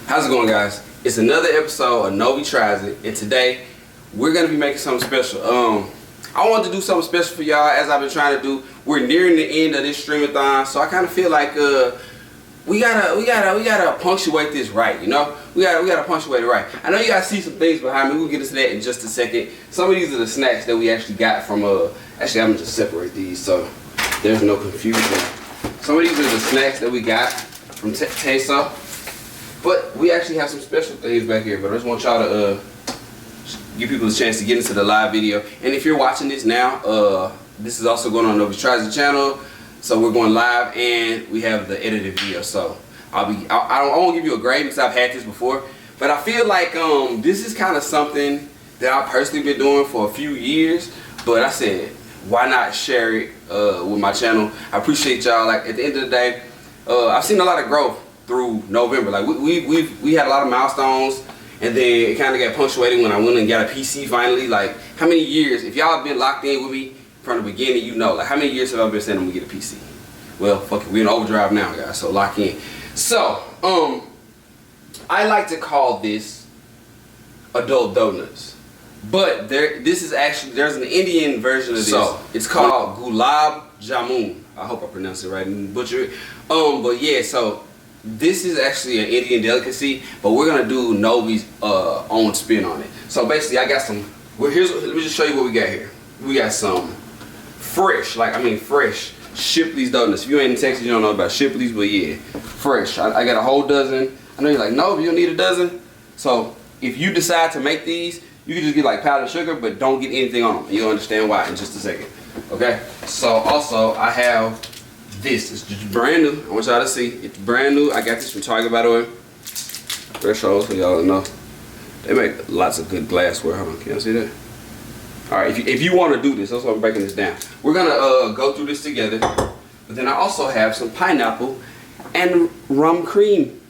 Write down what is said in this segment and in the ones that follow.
How's it going, guys? It's another episode of Novee Tries It, and today we're gonna be making something special. I wanted to do something special for y'all, as I've been trying to do. We're nearing the end of this streamathon, so I kind of feel like we gotta punctuate this right. You know, we gotta punctuate it right. I know you guys see some things behind me. We'll get into that in just a second. Some of these are the snacks that we actually got from Actually, I'm gonna just separate these so there's no confusion. Some of these are the snacks that we got from Tesa. But we actually have some special things back here, but I just want y'all to give people a chance to get into the live video. And if you're watching this now, this is also going on Novee Tries It channel. So we're going live and we have the edited video. So I won't give you a grade because I've had this before, but I feel like this is kind of something that I've personally been doing for a few years. But I said, why not share it with my channel? I appreciate y'all. Like, at the end of the day, I've seen a lot of growth through November. Like we had a lot of milestones, and then it kind of got punctuated when I went and got a PC finally. Like, how many years, if y'all have been locked in with me from the beginning, you know, like, how many years have I been saying I'm gonna get a PC? Well, fuck it, we're in overdrive now, guys, so lock in. So I like to call this adult donuts, but this is actually, there's an Indian version of this. So it's called gulab jamun. I hope I pronounced it right and butcher it. But yeah, so this is actually an Indian delicacy, but we're gonna do Novee's own spin on it. So basically, I got some. Let me just show you what we got here. We got some fresh Shipley's donuts. If you ain't in Texas, you don't know about Shipley's, but yeah, fresh. I got a whole dozen. I know you're like, no, you don't need a dozen. So if you decide to make these, you can just get like powdered sugar, but don't get anything on them. You'll understand why in just a second. Okay. So also I have this. It's just brand new. I want y'all to see. It's brand new. I got this from Target, by the way. Threshold, so y'all know. They make lots of good glassware. Hold on, can y'all see that? Alright, if you want to do this, that's why I'm breaking this down. We're gonna go through this together. But then I also have some pineapple and rum cream.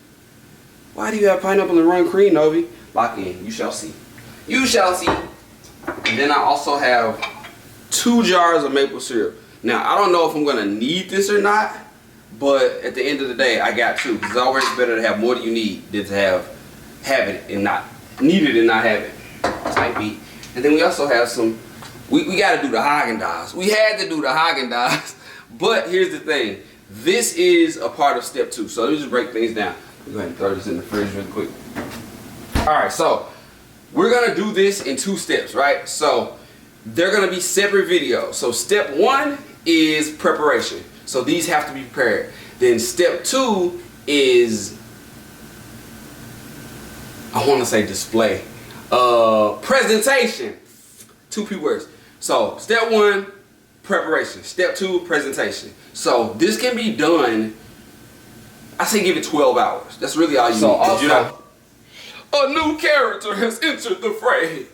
Why do you have pineapple and rum cream, Novee? Lock in. You shall see. You shall see. And then I also have 2 jars of maple syrup. Now, I don't know if I'm going to need this or not, but at the end of the day, I got 2. Because it's always better to have more than you need than to have it and not need it and not have it type beat. And then we also have some, we got to do the Haagen-Dazs. We had to do the Haagen-Dazs, but here's the thing. This is a part of step 2. So let me just break things down. Go ahead and throw this in the fridge real quick. Alright, so we're going to do this in 2 steps, right? So they're going to be separate videos. So step 1 is preparation. So these have to be prepared. Then step 2 is, I want to say display. Presentation. 2 P words. So step 1, preparation. Step 2, presentation. So this can be done, I say give it 12 hours. That's really all you need. Also, you know, a new character has entered the fray.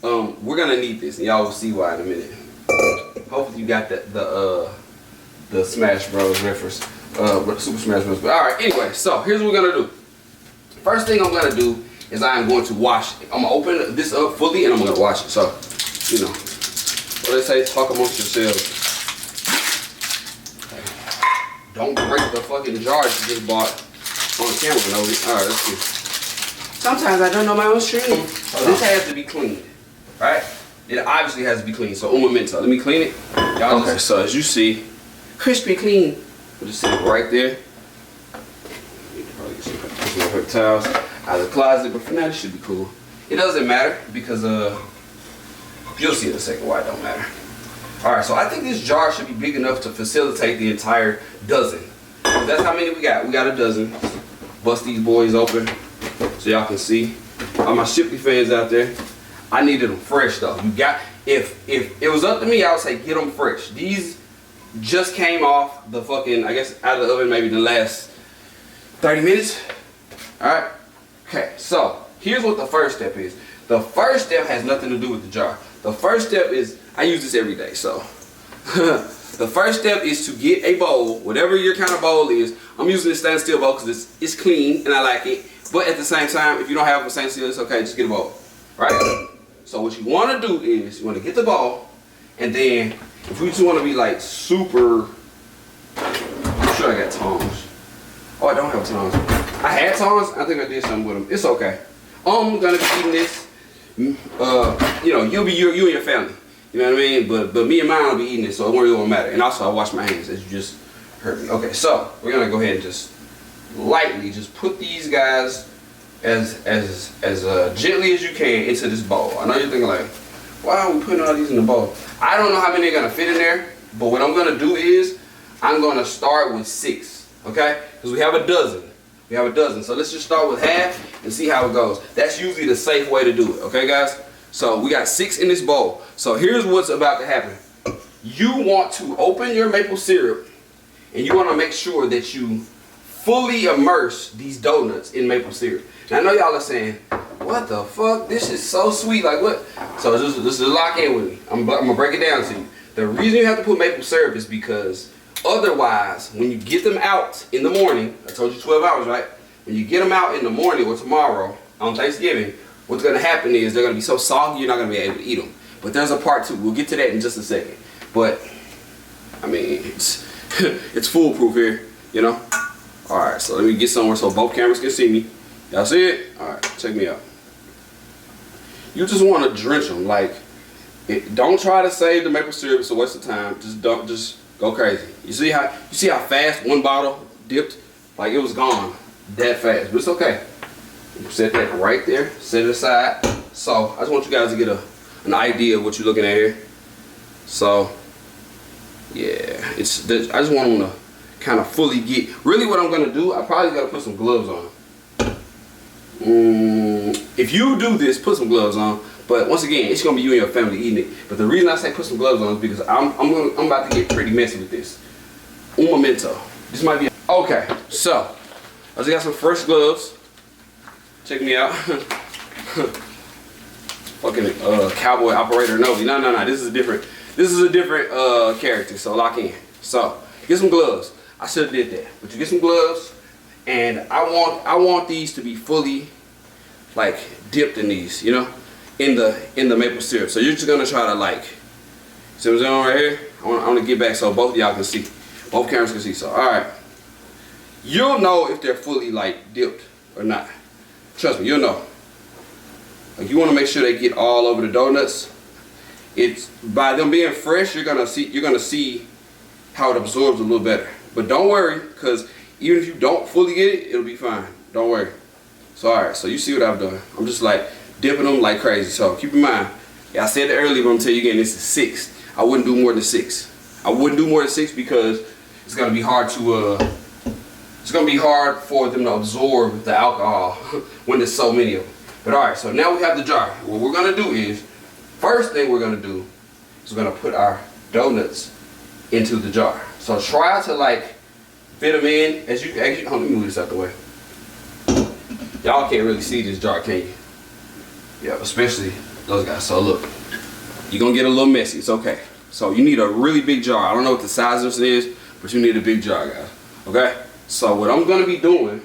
We're gonna need this, and y'all will see why in a minute. Hopefully you got the Smash Bros reference, Super Smash Bros. But all right, anyway, so here's what we're gonna do. First thing I'm gonna do is I am going to wash it. I'm gonna open this up fully, and I'm gonna wash it. So, you know, what they say, talk amongst yourselves. Don't break the fucking jars you just bought on camera, Novee. All right, let's see. Sometimes I don't know my own stream. This has to be cleaned, right? It obviously has to be cleaned. So, un momento. Let me clean it. Y'all okay, so as you see, crispy clean. We'll just sit it right there. You can probably get some paper towels out of the closet, but for now, this should be cool. It doesn't matter because you'll see in a second why it don't matter. All right, so I think this jar should be big enough to facilitate the entire dozen. That's how many we got. We got a dozen. Bust these boys open so y'all can see. All my Shipley fans out there, I needed them fresh though. You got, if it was up to me, I would say get them fresh. These just came off the fucking, I guess, out of the oven maybe the last 30 minutes. All right. Okay, so here's what the first step is. The first step has nothing to do with the jar. The first step is, I use this every day, so. The first step is to get a bowl, whatever your kind of bowl is. I'm using this stainless steel bowl because it's clean and I like it. But at the same time, if you don't have a stainless steel, it's okay, just get a bowl, right? So what you want to do is, you want to get the bowl, and then if we just want to be like super, I'm sure I got tongs. Oh, I don't have tongs. I had tongs. I think I did something with them. It's okay. I'm gonna be eating this. You know, you and your family. You know what I mean? But me and mine will be eating this, so it won't matter. And also, I wash my hands, as you just heard me. Okay, so we're gonna go ahead and just lightly just put these guys as gently as you can into this bowl. I know you're thinking like, why are we putting all these in the bowl? I don't know how many are gonna fit in there, but what I'm gonna do is I'm gonna start with 6. Okay? Because we have a dozen. We have a dozen. So let's just start with half and see how it goes. That's usually the safe way to do it. Okay, guys? So we got 6 in this bowl. So here's what's about to happen. You want to open your maple syrup and you want to make sure that you fully immerse these donuts in maple syrup. Now I know y'all are saying, what the fuck? This is so sweet. Like what? So just lock in with me. I'm gonna break it down to you. The reason you have to put maple syrup is because otherwise, when you get them out in the morning, I told you 12 hours, right? When you get them out in the morning or tomorrow on Thanksgiving, what's going to happen is they're going to be so soggy you're not going to be able to eat them. But there's a part 2. We'll get to that in just a second. But, I mean, it's foolproof here, you know? Alright, so let me get somewhere so both cameras can see me. Y'all see it? Alright, check me out. You just want to drench them. Like, don't try to save the maple syrup. It's a waste of time. Just go crazy. You see how fast one bottle dipped? Like it was gone that fast. But it's okay. Set that right there. Set it aside. So I just want you guys to get an idea of what you're looking at here. So yeah, I just want them to kind of fully get. Really, what I'm gonna do, I probably gotta put some gloves on. If you do this, put some gloves on. But once again, it's gonna be you and your family eating it. But the reason I say put some gloves on is because I'm about to get pretty messy with this. Un momento. This might be okay. So I just got some fresh gloves. Check me out. Fucking cowboy operator Novee. No. This is a different character. So lock in. So get some gloves. I should have did that. But you get some gloves, and I want these to be fully like dipped in these, you know, in the maple syrup. So you're just gonna try to like, see what's going on right here? I want to get back so both of y'all can see, both cameras can see. So all right, you'll know if they're fully like dipped or not. Trust me, you'll know. Like you want to make sure they get all over the donuts. It's by them being fresh, you're gonna see how it absorbs a little better. But don't worry, because even if you don't fully get it, it'll be fine. Don't worry. So all right, so you see what I've done. I'm just like dipping them like crazy. So keep in mind, yeah, I said it earlier, but I'm telling you again, this is 6. I wouldn't do more than 6. I wouldn't do more than 6 because it's gonna be hard to it's gonna be hard for them to absorb the alcohol when there's so many of them. But all right, so now we have the jar. What we're gonna do is, first thing we're gonna do is we're gonna put our donuts into the jar. So try to like fit them in as you actually. Let me move this out the way. Y'all can't really see this jar, can you? Yeah, especially those guys. So look, you're gonna get a little messy. It's okay. So you need a really big jar. I don't know what the size of this is, but you need a big jar, guys. Okay? So what I'm gonna be doing,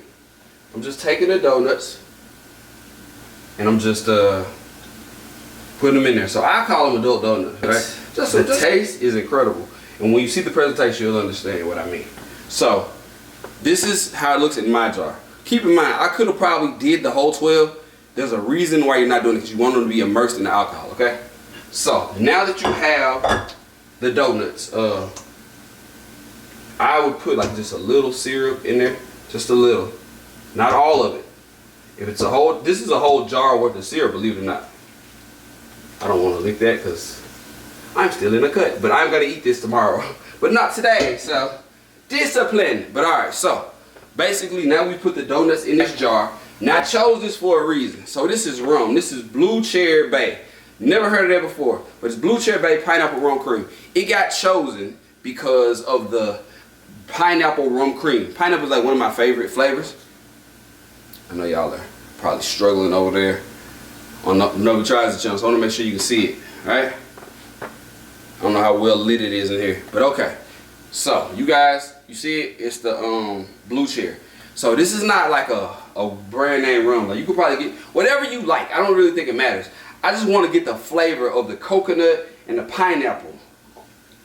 I'm just taking the donuts and I'm just putting them in there. So I call them adult donuts, right? The taste is incredible. And when you see the presentation, you'll understand what I mean. So this is how it looks in my jar. Keep in mind, I could have probably did the whole 12. There's a reason why you're not doing it, because you want them to be immersed in the alcohol, okay? So now that you have the donuts, I would put like just a little syrup in there, just a little, not all of it. If it's this is a whole jar worth of syrup, believe it or not. I don't want to lick that because I'm still in a cut, but I'm gonna eat this tomorrow, but not today. So discipline. But all right, so basically now we put the donuts in this jar. Now I chose this for a reason. So this is rum. This is Blue Cherry Bay. Never heard of that before, but it's Blue Cherry Bay pineapple rum cream. It got chosen because of the pineapple rum cream. Pineapple is like one of my favorite flavors. I know y'all are probably struggling over there on Novee Tries It channel, so I want to make sure you can see it, right? I don't know how well lit it is in here, but okay. So you guys, you see it? It's the Blue Cherry. So this is not like a brand name rum. Like you could probably get whatever you like. I don't really think it matters. I just want to get the flavor of the coconut and the pineapple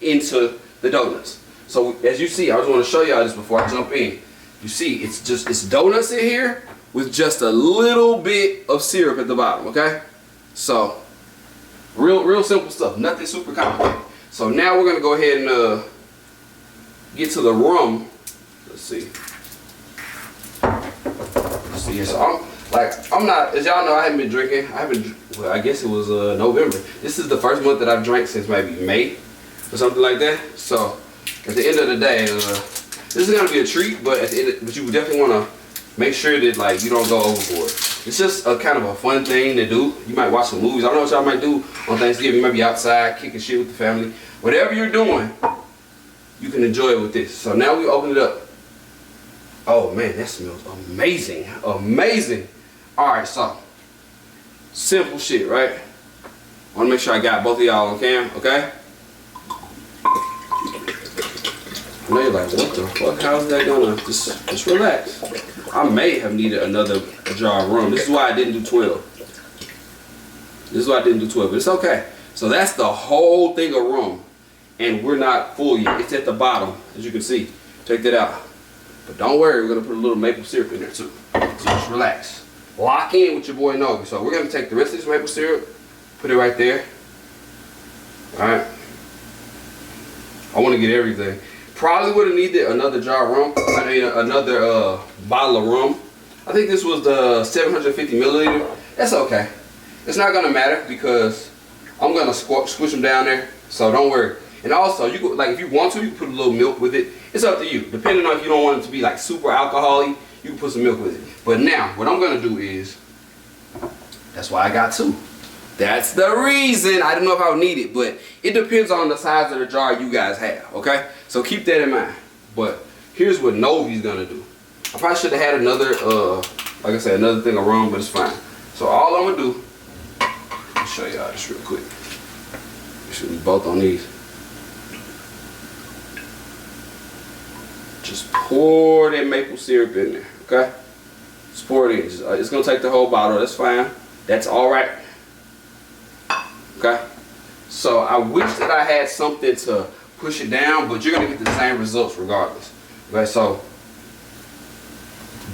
into the donuts. So as you see, I just want to show y'all this before I jump in. You see, it's donuts in here with just a little bit of syrup at the bottom, okay? So, real simple stuff, nothing super complicated. So now we're gonna go ahead and get to the rum. Let's see. So I'm not, as y'all know, I haven't been drinking. Well, I guess it was November. This is the first month that I've drank since maybe May or something like that. So at the end of the day, this is gonna be a treat, but but you definitely wanna make sure that like you don't go overboard. It's just a kind of a fun thing to do. You might watch some movies. I don't know what y'all might do on Thanksgiving. You might be outside kicking shit with the family. Whatever you're doing, you can enjoy it with this. So now we open it up. Oh man, that smells amazing. Amazing. Alright, so simple shit, right? I wanna make sure I got both of y'all on cam, okay? I know you're like, what the fuck? How's that gonna just relax? I may have needed another jar of rum. This is why I didn't do 12. This is why I didn't do 12, but it's okay. So that's the whole thing of rum. And we're not full yet. It's at the bottom, as you can see. Check that out. But don't worry, we're gonna put a little maple syrup in there too. So just relax. Lock in with your boy Novee. So we're gonna take the rest of this maple syrup, put it right there. Alright. I wanna get everything. Probably would have needed another jar of rum. I mean another bottle of rum. I think this was the 750 milliliter. That's okay. It's not gonna matter because I'm gonna squish them down there. So don't worry. And also, you could, like, if you want to, you can put a little milk with it. It's up to you. Depending on if you don't want it to be like super alcoholic, you can put some milk with it. But now, what I'm gonna do is, that's why I got two. That's the reason. I didn't know if I would need it, but it depends on the size of the jar you guys have, okay? So keep that in mind. But here's what Novee's gonna do. I probably should have had another, like I said, another thing of rum, but it's fine. So all I'm gonna do, I'll show y'all this real quick. Make sure we both on these. Just pour that maple syrup in there, okay? Just pour it in. It's gonna take the whole bottle. That's fine. That's all right. Okay. So I wish that I had something to push it down, but you're gonna get the same results regardless. Okay. So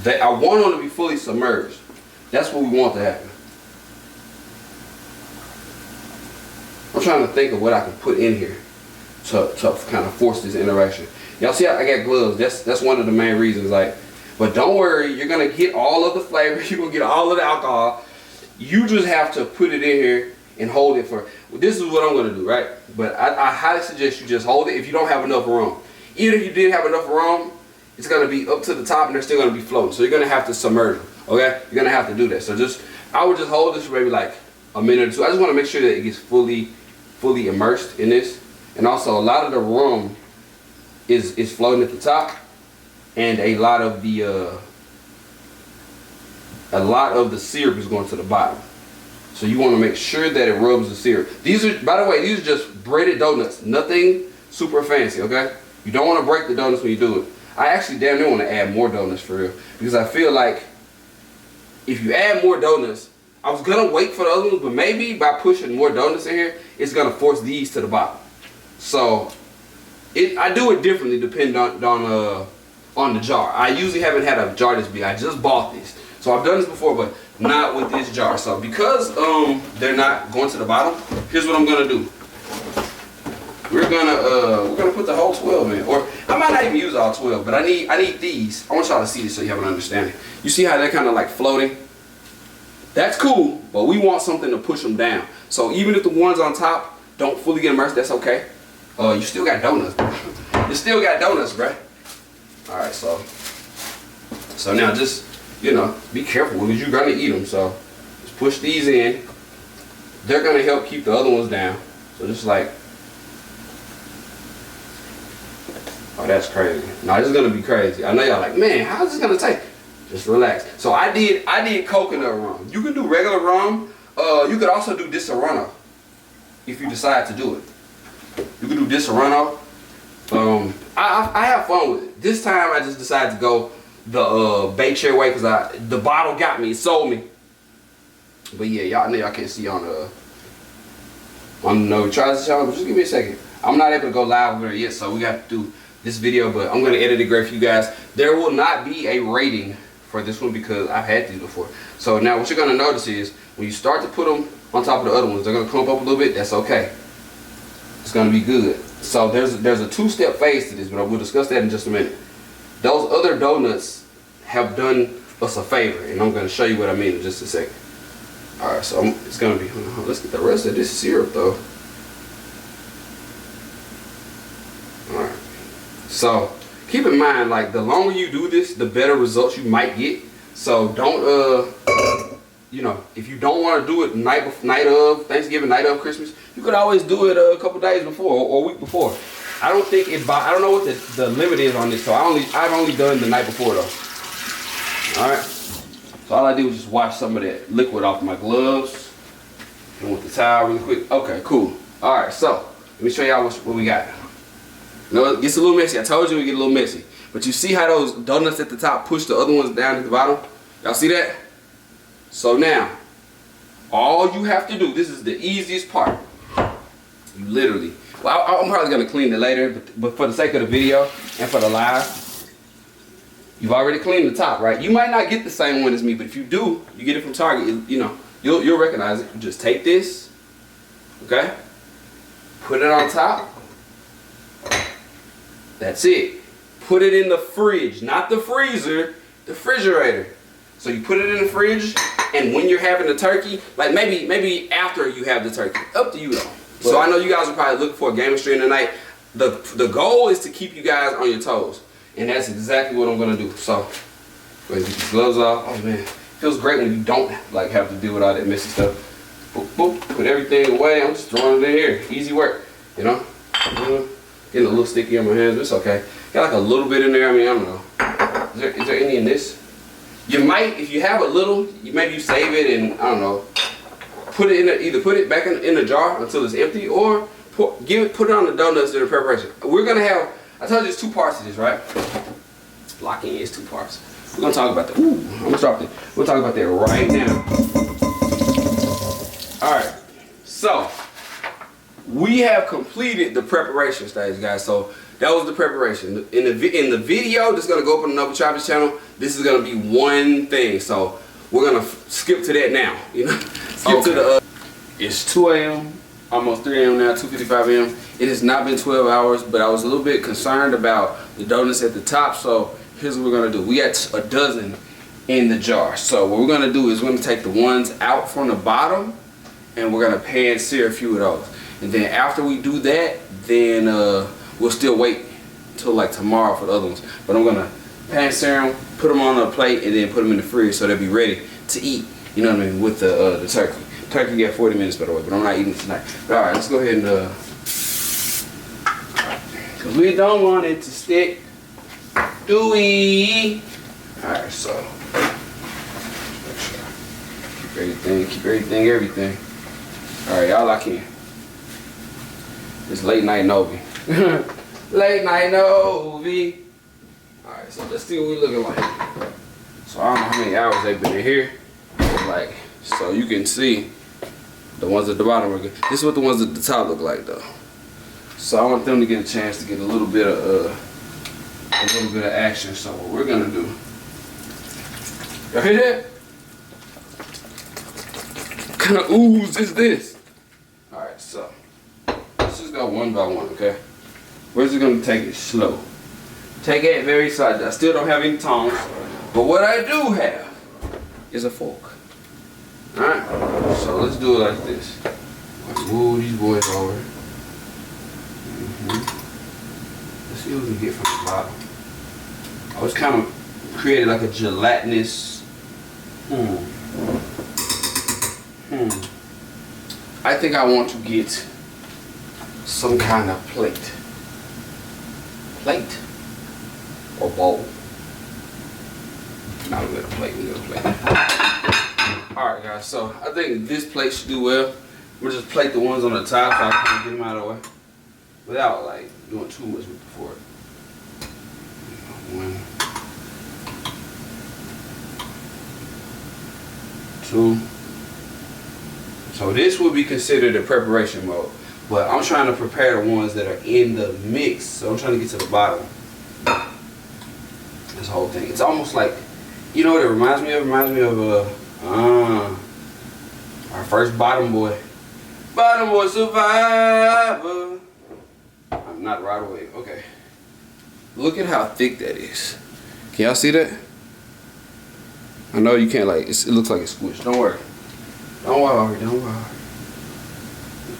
I want them to be fully submerged. That's what we want to happen. I'm trying to think of what I can put in here to kind of force this interaction. Y'all see I got gloves. That's one of the main reasons. Like, but don't worry, you're gonna get all of the flavor. You're gonna get all of the alcohol. You just have to put it in here and hold it for. This is what I'm gonna do, right? But I highly suggest you just hold it if you don't have enough rum. Even if you did have enough rum, it's gonna be up to the top and they're still gonna be floating. So you're gonna have to submerge them. Okay? You're gonna have to do that. So I would just hold this for maybe like a minute or two. I just want to make sure that it gets fully immersed in this. And also a lot of the rum is floating at the top, and a lot of the syrup is going to the bottom. So you want to make sure that it rubs the syrup. These are, by the way, these are just breaded donuts. Nothing super fancy, okay? You don't want to break the donuts when you do it. I actually damn near want to add more donuts for real, because I feel like if you add more donuts, I was gonna wait for the other ones, but maybe by pushing more donuts in here, it's gonna force these to the bottom. So I do it differently depending on the jar. I usually haven't had a jar this big. I just bought this, so I've done this before, but not with this jar. So because they're not going to the bottom, here's what I'm gonna do. We're gonna put the whole 12 in, or I might not even use all 12, but I need these. I want y'all to see this so you have an understanding. You see how they're kind of like floating? That's cool, but we want something to push them down. So even if the ones on top don't fully get immersed, that's okay. You still got donuts, bro. You still got donuts, bro. All right, so now just, be careful because you're gonna eat them. So just push these in. They're gonna help keep the other ones down. So just like, oh, that's crazy. No, this is gonna be crazy. I know y'all like, man, how's this gonna take? Just relax. So I did coconut rum. You can do regular rum. You could also do Disaronno if you decide to do it. You can do Disaronno. I have fun with it. This time I just decided to go the bay cherry way because the bottle got me. It sold me. But yeah, y'all know y'all can't see on the Novee Tries It channel. But just give me a second. I'm not able to go live over there yet, so we got to do this video, but I'm gonna edit it great for you guys. There will not be a rating for this one because I've had these before. So now what you're gonna notice is when you start to put them on top of the other ones, they're gonna clump up a little bit. That's okay. It's gonna be good. So there's a two-step phase to this, but we'll discuss that in just a minute. Those other donuts have done us a favor, and I'm gonna show you what I mean in just a second. All right, so it's gonna be. Let's get the rest of this syrup though. All right. So keep in mind, like the longer you do this, the better results you might get. So don't you know, if you don't want to do it night of Thanksgiving, night of Christmas, you could always do it a couple days before or a week before. I don't think it. I don't know what the limit is on this, so I've only done the night before though. All right. So all I did was just wash some of that liquid off my gloves and with the towel really quick. Okay, cool. All right, so let me show y'all what we got. You know, it gets a little messy. I told you it get a little messy, but you see how those donuts at the top push the other ones down at the bottom? Y'all see that? So now, all you have to do, this is the easiest part. You literally, well, I'm probably gonna clean it later, but for the sake of the video and for the live, you've already cleaned the top, right? You might not get the same one as me, but if you do, you get it from Target, you know, you'll recognize it. You just take this, okay? Put it on top. That's it. Put it in the fridge, not the freezer, the refrigerator. So you put it in the fridge, and when you're having the turkey, like maybe after you have the turkey, up to you though. So I know you guys are probably looking for a game of stream tonight. The goal is to keep you guys on your toes, and that's exactly what I'm gonna do. So go ahead and get these gloves off. Oh man, feels great when you don't like have to deal with all that messy stuff. Boop, boop, put everything away. I'm just throwing it in here. Easy work, you know. Getting a little sticky on my hands, but it's okay. Got like a little bit in there. I mean, I don't know. Is there any in this? You might, if you have a little, maybe you save it and I don't know, put it in either put it back in the jar until it's empty, or put it on the donuts during preparation. We're gonna have, I told you there's two parts to this, right? Locking is two parts. We're gonna talk about that. Ooh, I'm gonna drop it. We'll talk about that right now. All right, so we have completed the preparation stage, guys. So that was the preparation. In the video that's gonna go up on the Novee Tries It channel, this is gonna be one thing. So we're gonna skip to that now. You know, skip to the. It's 2 a.m. almost 3 a.m. now, 2:55 a.m. It has not been 12 hours, but I was a little bit concerned about the donuts at the top. So here's what we're gonna do. We got a dozen in the jar. So what we're gonna do is we're gonna take the ones out from the bottom, and we're gonna pan sear a few of those. And then after we do that, then we'll still wait until like tomorrow for the other ones. But I'm gonna pan sear them, put them on a plate, and then put them in the fridge so they'll be ready to eat. You know what I mean? With the turkey. Turkey got 40 minutes by the way, but I'm not eating it tonight. But all right, let's go ahead and cause we don't want it to stick, do we? All right, so keep everything. All right, y'all lock in. It's late night Novee. Late night Novee. Alright, so let's see what we're looking like. So I don't know how many hours they've been in here. Like, so you can see the ones at the bottom are good. This is what the ones at the top look like though. So I want them to get a chance to get a little bit of action. So what we're gonna do. Y'all hear that? What kind of ooze is this? Alright, so let's just go one by one, okay? We're just gonna take it slow. Take it very slow. I still don't have any tongs, but what I do have is a fork. Alright? So let's do it like this. Let's move these boys over. Let's see what we can get from the bottom. I was kind of created like a gelatinous. I think I want to get some kind of plate. Plate or bowl. Now we got a plate. Alright guys, so I think this plate should do well. We'll just plate the ones on the top so I can get them out of the way without like doing too much with the fork. One, two. So this would be considered a preparation mode, but I'm trying to prepare the ones that are in the mix. So I'm trying to get to the bottom. this whole thing. It's almost like, you know what it reminds me of? It reminds me of our first Bottom Boy. Bottom Boy Survivor. I'm not right away. Okay. Look at how thick that is. Can y'all see that? I know you can't, like, it looks like it's squished. Don't worry. Don't worry. Don't worry.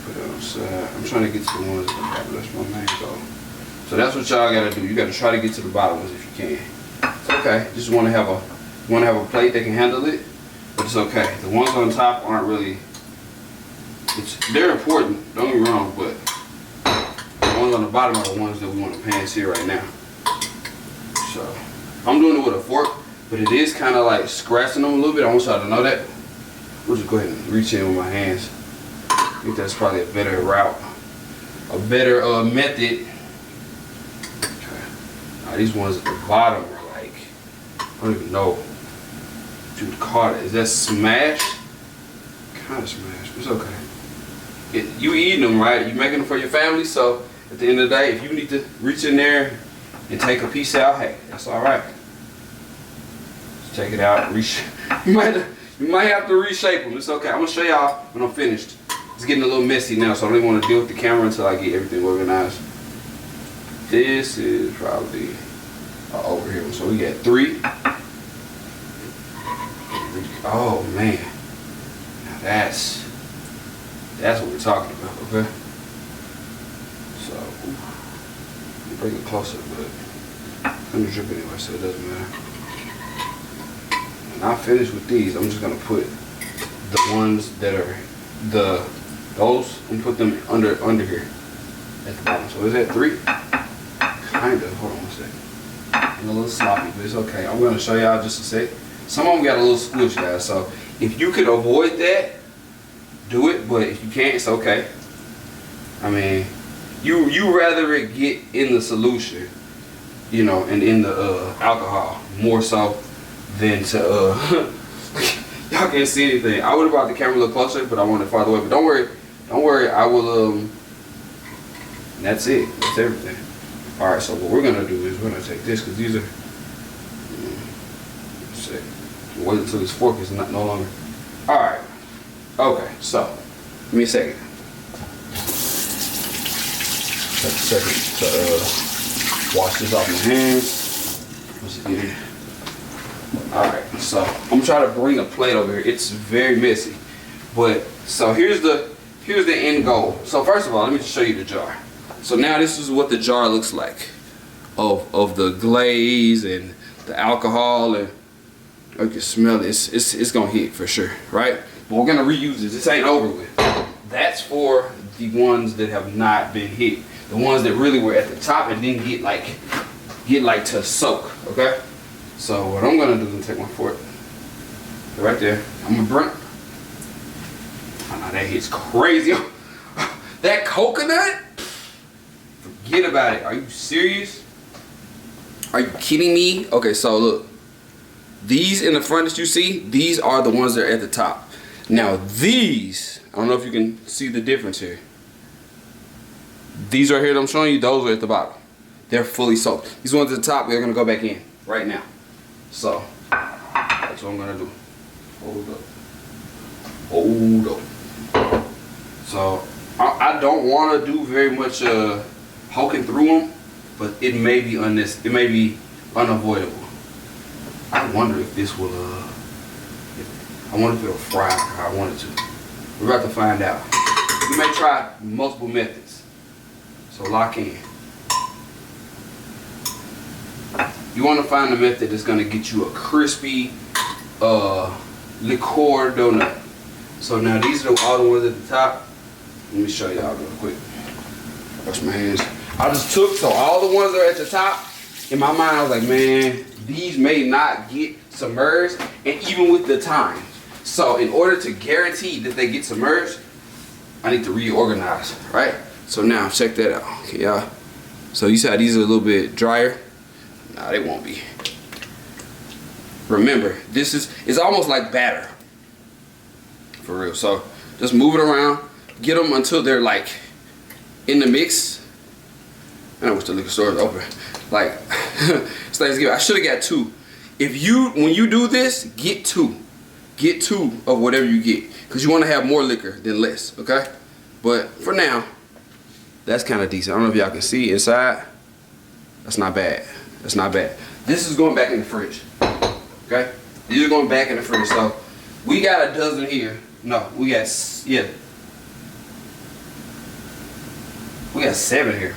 Put it on the side. I'm trying to get to the ones at the bottom. That's my main goal. So that's what y'all gotta do. You gotta try to get to the bottom ones if you can. It's okay. Just wanna have a plate that can handle it, but it's okay. The ones on top aren't really. They're important. Don't get me wrong, but the ones on the bottom are the ones that we want to pan sear right now. So I'm doing it with a fork, but it is kind of like scratching them a little bit. I want y'all to know that. We'll just go ahead and reach in with my hands. I think that's probably a better route, a better method. These ones at the bottom are like, I don't even know what you would call it. Is that smashed? Kind of smashed, but it's okay. You eating them, right? You making them for your family, so at the end of the day, if you need to reach in there and take a piece out, hey, that's all right. Just take it out, you might have to reshape them. It's okay. I'm gonna show y'all when I'm finished. It's getting a little messy now, so I don't even want to deal with the camera until I get everything organized. This is probably over here. So we got 3. Oh man, now that's what we're talking about. Okay. So bring it closer, but let me drip anyway, so it doesn't matter. When I finish with these, I'm just gonna put the ones that are those and put them under here at the bottom. So is that 3? Kind of. Hold on one second. I'm a little sloppy, but it's okay. I'm going to show y'all just a sec. Some of them got a little squish, guys. So if you could avoid that, do it. But if you can't, it's okay. I mean, you rather it get in the solution, you know, and in the alcohol more so than to y'all can't see anything. I would have brought the camera a little closer, but I want it farther away. But don't worry. I will. That's it. That's everything. Alright, so what we're going to do is we're going to take this, because these are, let's see, wait until this fork is no longer. Alright, okay, so, give me a second. Take a second to wash this off my hands. Let's get it. Alright, so, I'm going to try to bring a plate over here. It's very messy, but, so here's the end goal. So first of all, let me just show you the jar. So now this is what the jar looks like of the glaze and the alcohol, and you can smell it. It's gonna hit for sure, right? But we're gonna reuse this. This ain't over with. That's for the ones that have not been hit. The ones that really were at the top and didn't get like to soak. Okay. So what I'm gonna do is take my fork right there. I'm gonna burn. Oh no, that hits crazy. That coconut. Forget about it. Are you serious? Are you kidding me? Okay, so look. These in the front that you see, these are the ones that are at the top. Now these, I don't know if you can see the difference here. These right here that I'm showing you, those are at the bottom. They're fully soaked. These ones at the top, they're gonna go back in right now. So, that's what I'm gonna do. Hold up. So, I don't wanna do very much poking through them, but it may be unavoidable. I wonder if this will I wonder if it'll fry how I want it to. We're about to find out. We may try multiple methods, so lock in. You want to find a method that's going to get you a crispy liqueur donut. So now these are all the ones at the top. Let me show y'all real quick. Wash my hands. I just took, so all the ones that are at the top, in my mind I was like, man, these may not get submerged, and even with the time. So in order to guarantee that they get submerged, I need to reorganize, right? So now check that out, okay, y'all. So you see how these are a little bit drier? Nah, they won't be. Remember, it's almost like batter, for real. So just move it around, get them until they're like in the mix. I wish the liquor store is open. Like It's Thanksgiving. I should have got 2. When you do this, get 2. Get 2 of whatever you get, because you want to have more liquor than less, okay? But for now, that's kind of decent. I don't know if y'all can see inside. That's not bad. That's not bad. This is going back in the fridge, okay? These are going back in the fridge. So we got a dozen here. No, we got 7 here.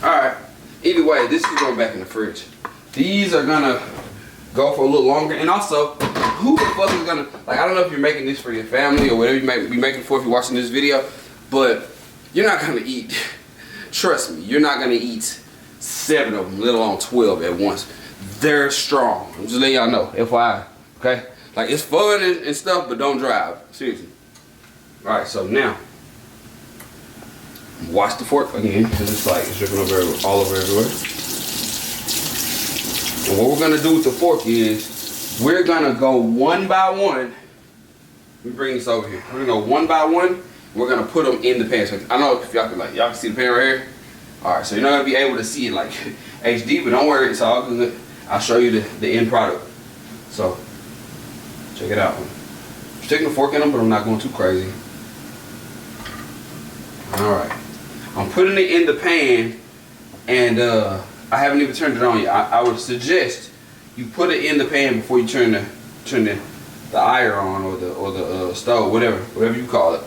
All right. Either way, this is going back in the fridge. These are gonna go for a little longer. And also, who the fuck is gonna, like, I don't know if you're making this for your family or whatever you might be making for if you're watching this video, but you're not gonna eat, trust me, you're not gonna eat 7 of them, let alone 12 at once. They're strong. I'm just letting y'all know, FYI, okay? Like, it's fun and stuff, but don't drive, seriously. All right, so now, wash the fork again, because it's like, it's dripping all over everywhere. And what we're gonna do with the fork is, we're gonna go one by one. Let me bring this over here. We're gonna go one by one. We're gonna put them in the pan. So I don't know if y'all can see the pan right here. All right, so you're not gonna be able to see it like HD, but don't worry, it's all good. I'll show you the end product. So check it out. I'm sticking the fork in them, but I'm not going too crazy. All right, I'm putting it in the pan, and I haven't even turned it on yet. I would suggest you put it in the pan before you turn the iron on or the stove, whatever you call it.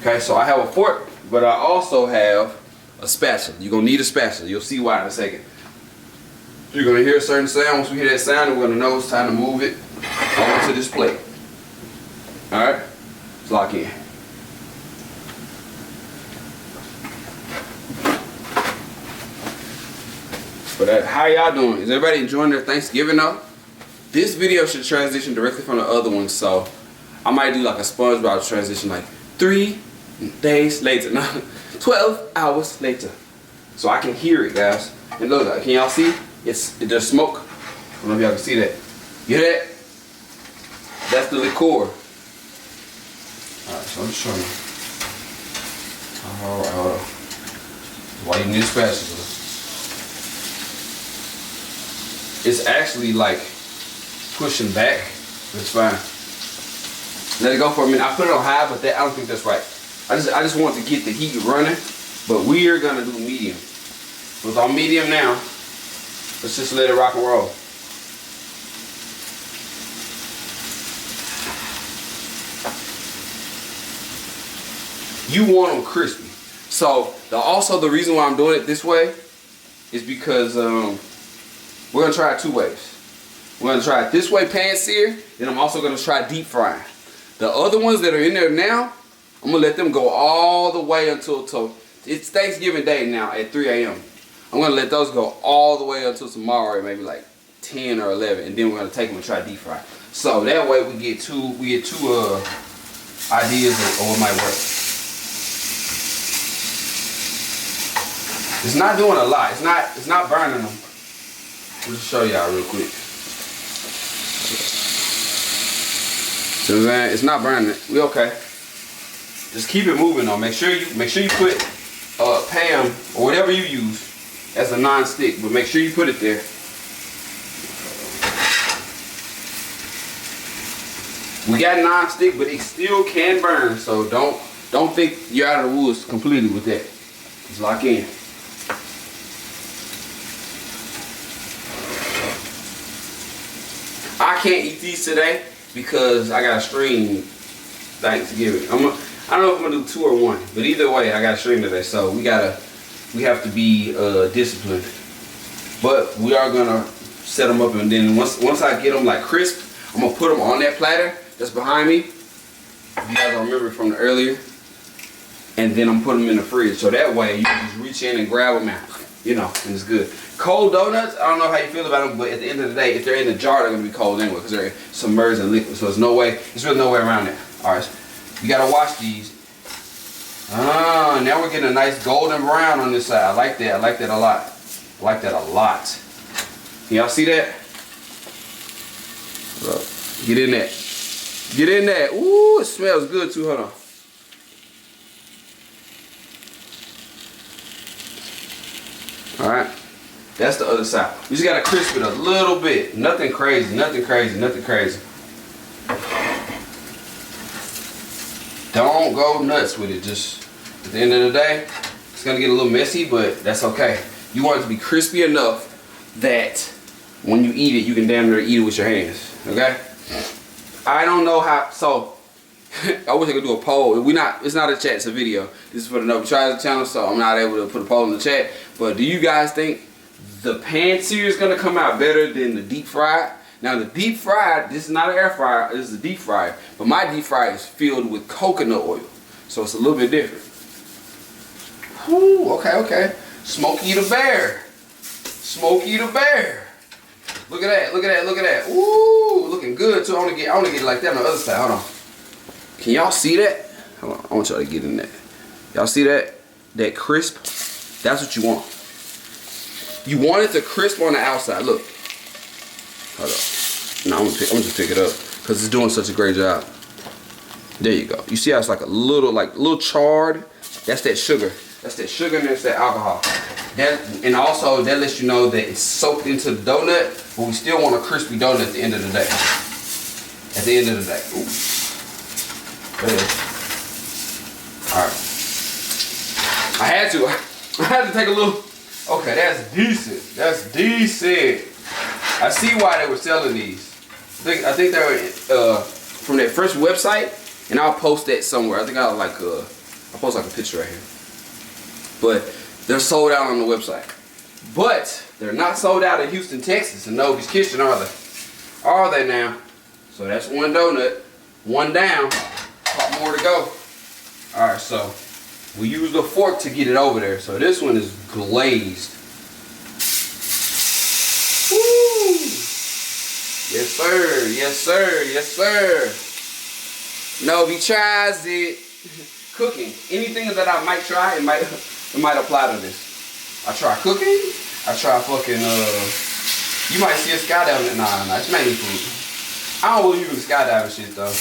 Okay, so I have a fork, but I also have a spatula. You're gonna need a spatula. You'll see why in a second. You're gonna hear a certain sound. Once we hear that sound, we're gonna know it's time to move it onto this plate. All right, let's lock in. But how y'all doing? Is everybody enjoying their Thanksgiving though? This video should transition directly from the other one, so I might do like a SpongeBob transition, like 3 days later, no, 12 hours later, so I can hear it, guys. And look, can y'all see? There's smoke. I don't know if y'all can see that. You hear that? That's the liqueur. All right, so I'm just showing you. All right, hold on. Why you need a spatula? It's actually like pushing back, but it's fine. Let it go for a minute. I put it on high, but I don't think that's right. I just want to get the heat running, but we are gonna do medium. So it's on medium now. Let's just let it rock and roll. You want them crispy. So also the reason why I'm doing it this way is because we're gonna try it 2 ways. We're gonna try it this way, pan sear, then I'm also gonna try deep frying. The other ones that are in there now, I'm gonna let them go all the way until it's Thanksgiving Day now at 3 a.m. I'm gonna let those go all the way until tomorrow, maybe like 10 or 11, and then we're gonna take them and try deep fry. So that way we get two ideas of what might work. It's not doing a lot. It's not burning them. I'll just show y'all real quick. See what I'm saying? It's not burning it. We okay. Just keep it moving though. Make sure you put Pam or whatever you use as a non-stick, but make sure you put it there. We got non-stick, but it still can burn, so don't think you're out of the woods completely with that. Just lock in. I can't eat these today because I got to stream Thanksgiving. I don't know if I'm gonna do 2 or 1, but either way, I got to stream today, so we have to be disciplined. But we are gonna set them up, and then once I get them like crisp, I'm gonna put them on that platter that's behind me. If you guys don't remember from earlier, and then I'm putting them in the fridge, so that way you can just reach in and grab them out, and it's good. Cold donuts, I don't know how you feel about them, but at the end of the day, if they're in the jar, they're gonna be cold anyway because they're submerged in liquid. So there's really no way around it. All right, you gotta wash these. Now we're getting a nice golden brown on this side. I like that. I like that a lot. I like that a lot. Can y'all see that? Look, get in there. Get in there. Ooh, it smells good too. Hold on. All right. That's the other side. You just gotta crisp it a little bit. Nothing crazy, nothing crazy, nothing crazy. Don't go nuts with it. Just at the end of the day, it's gonna get a little messy, but that's okay. You want it to be crispy enough that when you eat it, you can damn near eat it with your hands. Okay? I don't know how. So I wish I could do a poll. It's not a chat, it's a video. This is for the Novee Tries It channel, so I'm not able to put a poll in the chat. But do you guys think the pan sear is gonna come out better than the deep fried? Now the deep fried, this is not an air fryer, this is a deep fryer. But my deep fryer is filled with coconut oil. So it's a little bit different. Ooh, okay. Smokey the Bear. Smokey the Bear. Look at that, look at that. Ooh, looking good too. I wanna get it like that on the other side. Hold on. Can y'all see that? Hold on, I want y'all to get in there. Y'all see that? That crisp? That's what you want. You want it to crisp on the outside. Look. Hold up. No, I'm gonna just pick it up because it's doing such a great job. There you go. You see how it's like a little charred? That's that sugar. That's that sugar and that's that alcohol. And also that lets you know that it's soaked into the donut, but we still want a crispy donut at the end of the day. At the end of the day. Ooh. Alright. I had to take a little. Okay, that's decent. That's decent. I see why they were selling these. I think they were from that first website, and I'll post that somewhere. I think I'll post like a picture right here. But they're sold out on the website. But they're not sold out in Houston, Texas, in Novee's Kitchen, are they? Are they now? So that's one donut, one down, couple more to go. All right, so we used a fork to get it over there. So this one is glazed. Woo! Yes, sir. Yes, sir. Yes, sir. Novee Tries It. Cooking. Anything that I might try, it might apply to this. I try cooking. I try fucking, you might see a skydiving. Nah, it's mainly food. I don't believe in skydiving shit, though.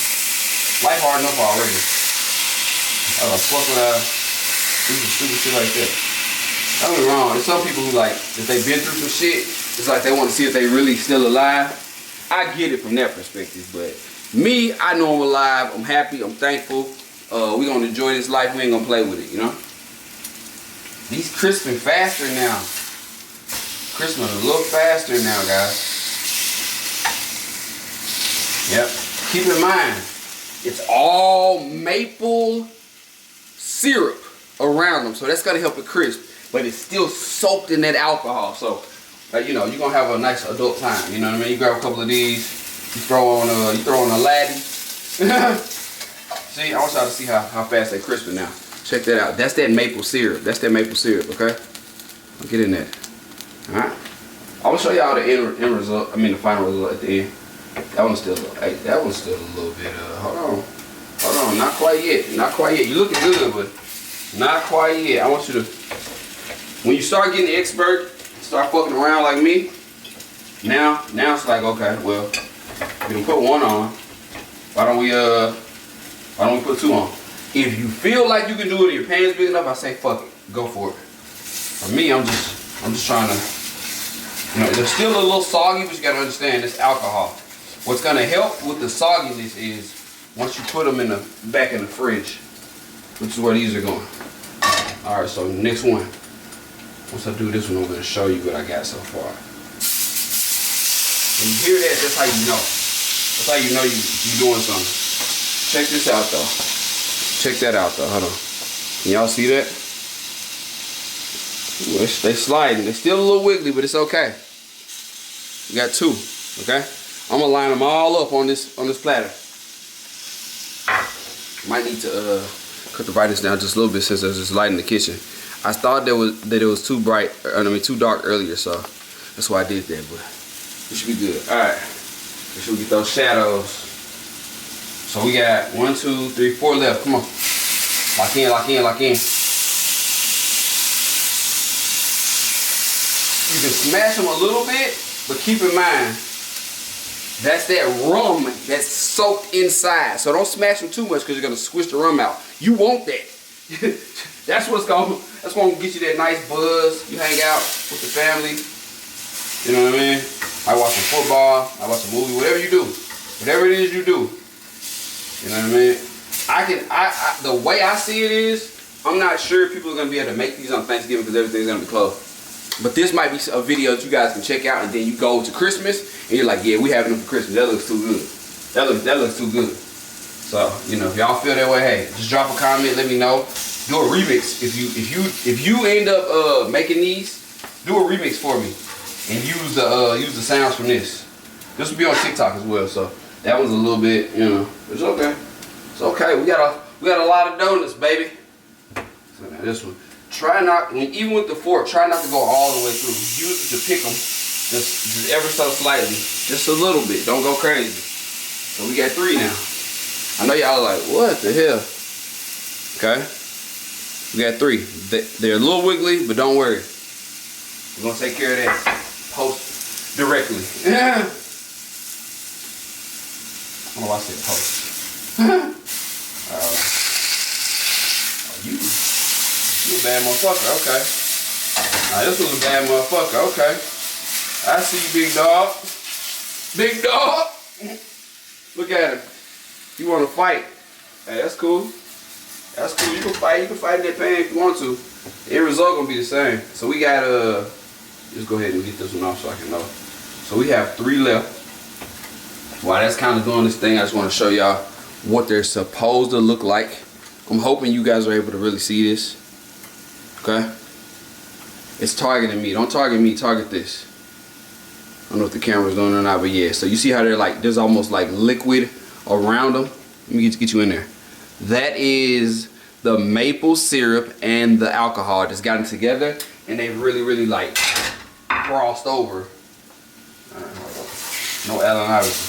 Life hard enough already. Fuck with do some stupid shit like that. Don't get me wrong. There's some people who like, if they've been through some shit, it's like they want to see if they really still alive. I get it from that perspective, but me, I know I'm alive. I'm happy. I'm thankful. We gonna enjoy this life. We ain't gonna play with it, you know. These crisping faster now. Crisping a little faster now, guys. Yep. Keep in mind, it's all maple syrup around them, so that's gonna help it crisp. But it's still soaked in that alcohol, so you know you're gonna have a nice adult time. You know what I mean? You grab a couple of these, you throw on a laddie. See, I want y'all to see how fast they crisping now. Check that out. That's that maple syrup. That's that maple syrup. Okay, I'll get in there. All right. I'm gonna show y'all the end result. I mean the final result at the end. That one's still a little bit. Hold on. Not quite yet. Not quite yet. You looking good, but not quite yet. I want you to. When you start getting expert, start fucking around like me. Now it's like, okay, well, we can put one on. Why don't we put two on? If you feel like you can do it, and your pan's big enough, I say fuck it, go for it. For me, I'm just trying to. You know, they're still a little soggy, but you gotta understand it's alcohol. What's gonna help with the sogginess is once you put them back in the fridge, which is where these are going. All right, so next one. Once I do this one, I'm gonna show you what I got so far. When you hear that, that's how you know. That's how you know you're doing something. Check this out though. Check that out though. Hold on. Can y'all see that? Ooh, they sliding. They're still a little wiggly, but it's okay. We got two. Okay. I'm gonna line them all up on this platter. Might need to cut the brightness down just a little bit since there's this light in the kitchen. I thought that it was too bright, too dark earlier, so that's why I did that. But it should be good. All right. Make sure we get those shadows. So we got 1, 2, 3, 4 left. Come on. Lock in, lock in, lock in. You can smash them a little bit, but keep in mind, that's that rum that's soaked inside. So don't smash them too much because you're gonna squish the rum out. You want that. That's gonna get you that nice buzz. You hang out with the family, You know what I mean? I watch some football, I watch a movie, whatever you do. Whatever it is you do. You know what I mean? The way I see it is, I'm not sure if people are gonna be able to make these on Thanksgiving because everything's gonna be closed. But this might be a video that you guys can check out, and then you go to Christmas and you're like, yeah, we having them for Christmas. That looks too good. That looks too good. So, you know, if y'all feel that way, hey, just drop a comment, let me know. Do a remix. If you end up making these, do a remix for me and use the sounds from this. This will be on TikTok as well, so that was a little bit, you know, it's okay. It's okay. We got a lot of donuts, baby. So now this one. Try not, even with the fork, try not to go all the way through. Use it to pick them, just ever so slightly, just a little bit. Don't go crazy. So we got 3 now. I know y'all are like, what the hell? Okay, we got 3. They're a little wiggly, but don't worry. We're gonna take care of that post directly. Yeah. I don't know why I said post. You a bad motherfucker, okay. Now this was a bad motherfucker, okay. I see you, big dog. Big dog. Look at him. You want to fight? Hey, that's cool. That's cool. You can fight. You can fight in that pan if you want to. The end result gonna be the same. So we got just go ahead and get this one off so I can know. So we have 3 left. While that's kind of doing this thing, I just want to show y'all what they're supposed to look like. I'm hoping you guys are able to really see this. Okay? It's targeting me. Don't target me, target this. I don't know if the camera's doing it or not, but yeah. So you see how they're like, there's almost like liquid around them. Let me get you in there. That is the maple syrup and the alcohol that's gotten together, and they've really like crossed over. No Allen Iverson.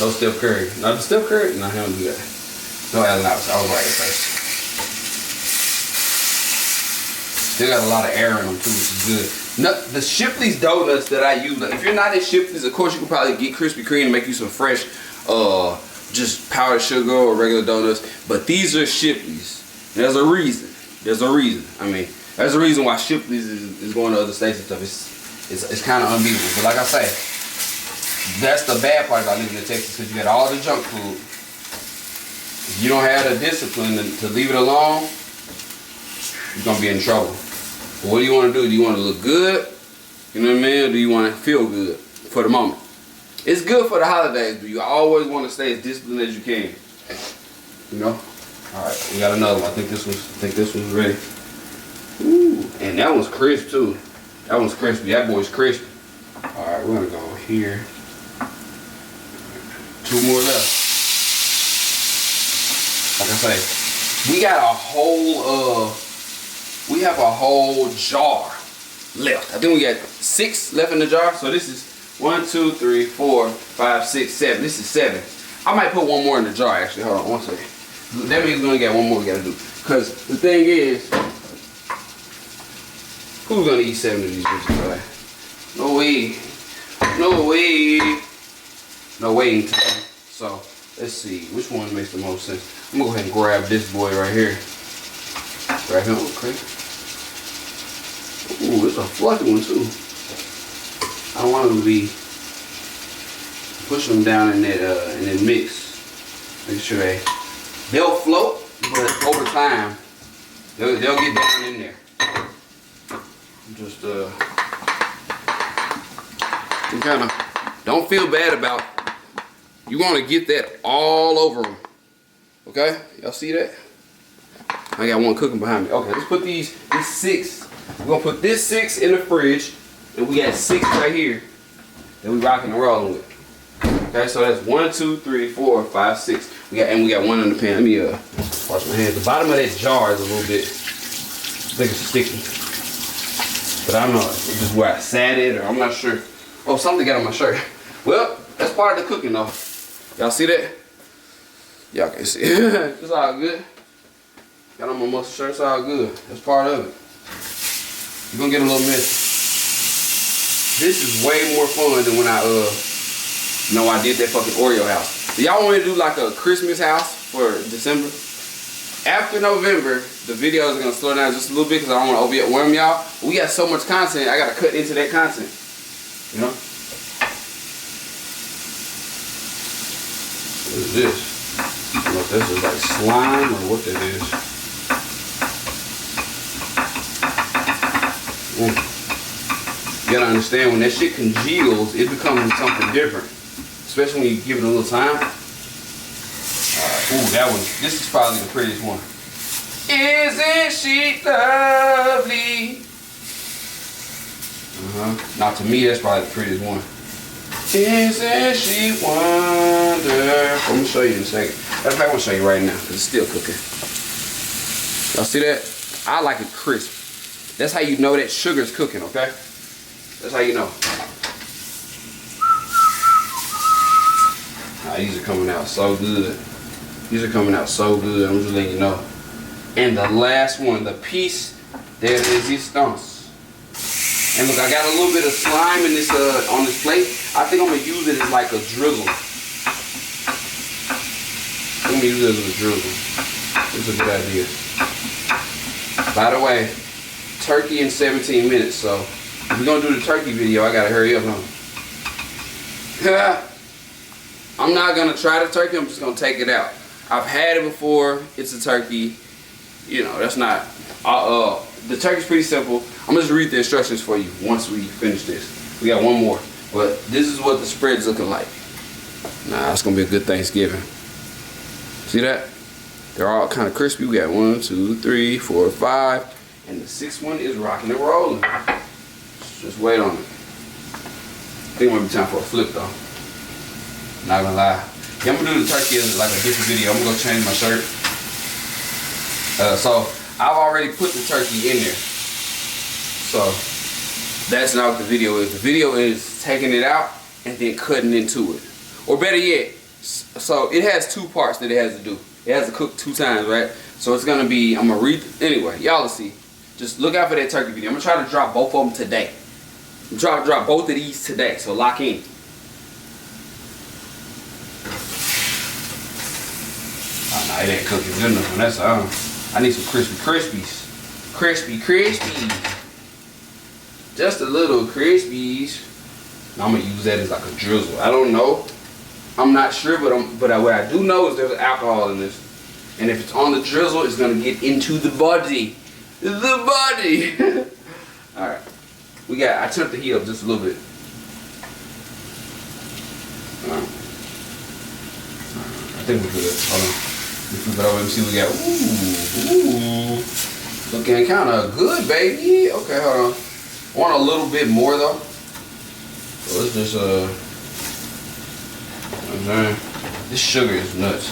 No Steph Curry. No Steph Curry? No, he don't do that. No Allen Iverson. I was right at first. Still got a lot of air in them too, which is good. No, the Shipley's donuts that I use, like, if you're not at Shipley's, of course you can probably get Krispy Kreme and make you some fresh, just powdered sugar or regular donuts. But these are Shipley's. There's a reason. There's a reason. I mean, there's a reason why Shipley's is going to other states and stuff. It's kind of unbeatable. But like I say, that's the bad part about living in Texas, because you got all the junk food. If you don't have the discipline to leave it alone, you're gonna be in trouble. But what do you want to do? Do you want to look good? You know what I mean? Or do you want to feel good for the moment? It's good for the holidays, but you always want to stay as disciplined as you can. You know? Alright, we got another one. I think this one's ready. Ooh, and that one's crisp too. That one's crispy. That boy's crispy. Alright, we're gonna go here. 2 more left. Like I say, we got a whole jar left. I think we got 6 left in the jar. So this is 1, 2, 3, 4, 5, 6, 7. This is 7. I might put 1 more in the jar actually. Hold on 1 second. That means we only got 1 more we gotta do. Cause the thing is, who's gonna eat 7 of these bitches, right? No way. No way. No way. So let's see which one makes the most sense. I'm gonna go ahead and grab this boy right here. Right here, okay. Ooh, it's a fluffy one too. I don't want them to be pushing them down in that mix. Make sure they'll float, but over time they'll get down in there. Just you kind of don't feel bad about. You want to get that all over them. Okay, y'all see that? I got 1 cooking behind me. Okay, let's put these 6. We're gonna put this 6 in the fridge, and we got 6 right here that we rocking and rolling with. Okay, so that's 1, 2, 3, 4, 5, 6. We got 1 in the pan. Let me wash my hands. The bottom of that jar is a little bit, I think it's sticky. But I don't know, it's just where I sat it, or I'm not sure. Oh, something got on my shirt. Well, that's part of the cooking though. Y'all see that? Y'all can see it. It's all good. Got on my muscle shirt, it's all good. That's part of it. You're gonna get a little messy. This is way more fun than when I did that fucking Oreo house. Do y'all want me to do like a Christmas house for December? After November, the videos are gonna slow down just a little bit because I don't want to overwhelm y'all. We got so much content, I gotta cut into that content. You know? What is this? I don't know if this is like slime or what that is. You gotta understand, when that shit congeals, it becomes something different. Especially when you give it a little time. Ooh, that one. This is probably the prettiest one. Isn't she lovely? Now to me, that's probably the prettiest one. Isn't she wonderful? I'm gonna show you in a second. Matter of fact, I'm gonna show you right now because it's still cooking. Y'all see that? I like it crisp. That's how you know that sugar's cooking, okay? That's how you know. These are coming out so good. These are coming out so good. I'm just letting you know. And the last one, the piece de resistance. And look, I got a little bit of slime in this on this plate. I think I'm gonna use it as like a drizzle. I'm gonna use it as a drizzle. It's a good idea. By the way, turkey in 17 minutes. So if we're gonna do the turkey video, I gotta hurry up, huh? I'm not gonna try the turkey. I'm just gonna take it out. I've had it before. It's a turkey. You know, that's not. The turkey's pretty simple. I'm gonna just read the instructions for you once we finish this. We got one more, but this is what the spread's looking like. Nah, it's gonna be a good Thanksgiving. See that? They're all kind of crispy. We got 1, 2, 3, 4, 5, and the 6th one is rocking and rolling. Just wait on it. I think it might be time for a flip though. Not gonna lie. Yeah, I'm gonna do the turkey as like a different video. I'm gonna go change my shirt. So I've already put the turkey in there. So that's not what the video is. The video is taking it out and then cutting into it. Or better yet, so it has 2 parts that it has to do. It has to cook 2 times, right? So it's gonna be, I'm gonna read, anyway, y'all will see. Just look out for that turkey video. I'm gonna try to drop both of them today. I'm trying to drop both of these today, so lock in. Oh no, it ain't cooking good enough. That's I need some crispy crispies. Crispy crispies. Just a little crispies. I'm gonna use that as like a drizzle. I don't know. I'm not sure, but what I do know is there's alcohol in this. And if it's on the drizzle, it's gonna get into the body. The body. Alright. I turned the heat up just a little bit. Alright. I think we're good. Hold on. Let me flip it over and see what we got. Ooh. Looking kind of good, baby. Okay, hold on. I want a little bit more though. So let's just, you know what I'm saying? This sugar is nuts.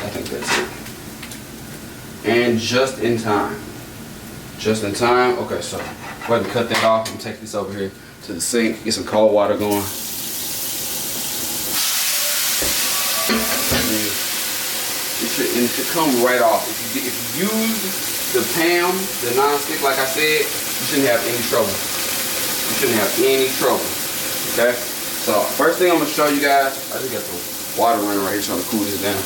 I think that's it. And just in time. Just in time. Okay, so go ahead and cut that off and take this over here to the sink. Get some cold water going. And it should come right off. If you use the PAM, the non-stick, like I said, you shouldn't have any trouble. You shouldn't have any trouble. Okay? So first thing I'm gonna show you guys, I just got the water running right here trying to cool this down.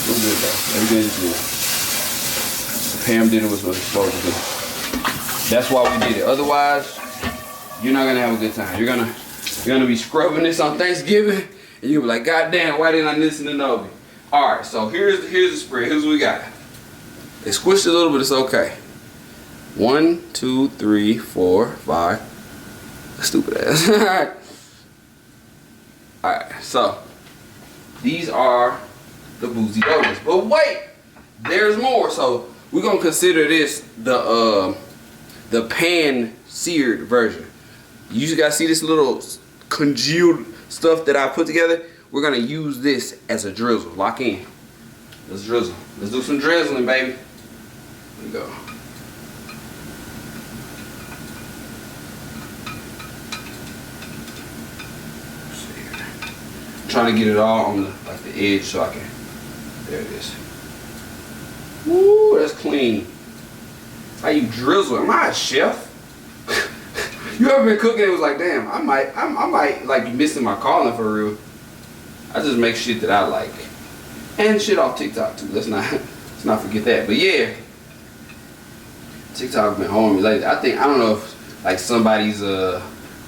We're good though. Everything is good. Pam did it was what it's supposed to do. That's why we did it. Otherwise, you're not gonna have a good time. You're gonna be scrubbing this on Thanksgiving, and you'll be like, God damn, why didn't I listen to Novee? Alright, so here's the spread. Here's what we got. It squished a little, but it's okay. 1, 2, 3, 4, 5. Stupid ass. Alright, so these are the boozy donuts. But wait, there's more. So we're gonna consider this the pan seared version. You guys see this little congealed stuff that I put together? We're gonna use this as a drizzle. Lock in. Let's drizzle. Let's do some drizzling, baby. There we go. Trying to get it all on the edge so I can. There it is. Woo, that's clean. How you drizzle? Am I a chef? You ever been cooking? It was like, damn, I might like be missing my calling for real. I just make shit that I like, and shit off TikTok too. Let's not forget that. But yeah, TikTok been holding me lately. I don't know if like somebody's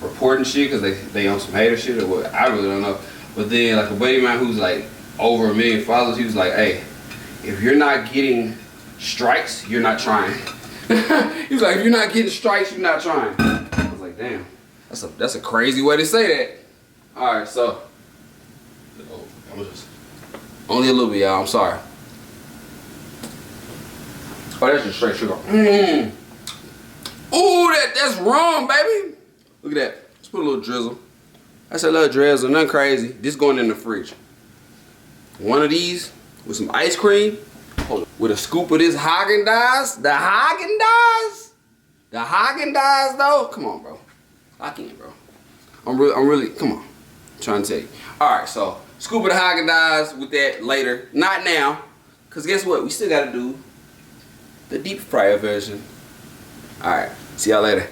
reporting shit because they on some hater shit or what. I really don't know. But then like a buddy of mine who's like over 1 million followers, he was like, hey, if you're not getting strikes, you're not trying. He was like, if you're not getting strikes, you're not trying. I was like, damn, that's a crazy way to say that. All right, so only a little bit, y'all. I'm sorry. Oh, that's just straight sugar. Ooh, that's rum, baby. Look at that. Let's put a little drizzle. That's a little drizzle, nothing crazy. This going in the fridge. One of these with some ice cream, with a scoop of this Haagen-Dazs. The Haagen-Dazs though. Come on, bro. I can't, bro. I'm really. Come on. I'm trying to tell you. All right, so scoop of the Haagen-Dazs with that later. Not now, cause guess what? We still gotta do the deep fryer version. All right. See y'all later.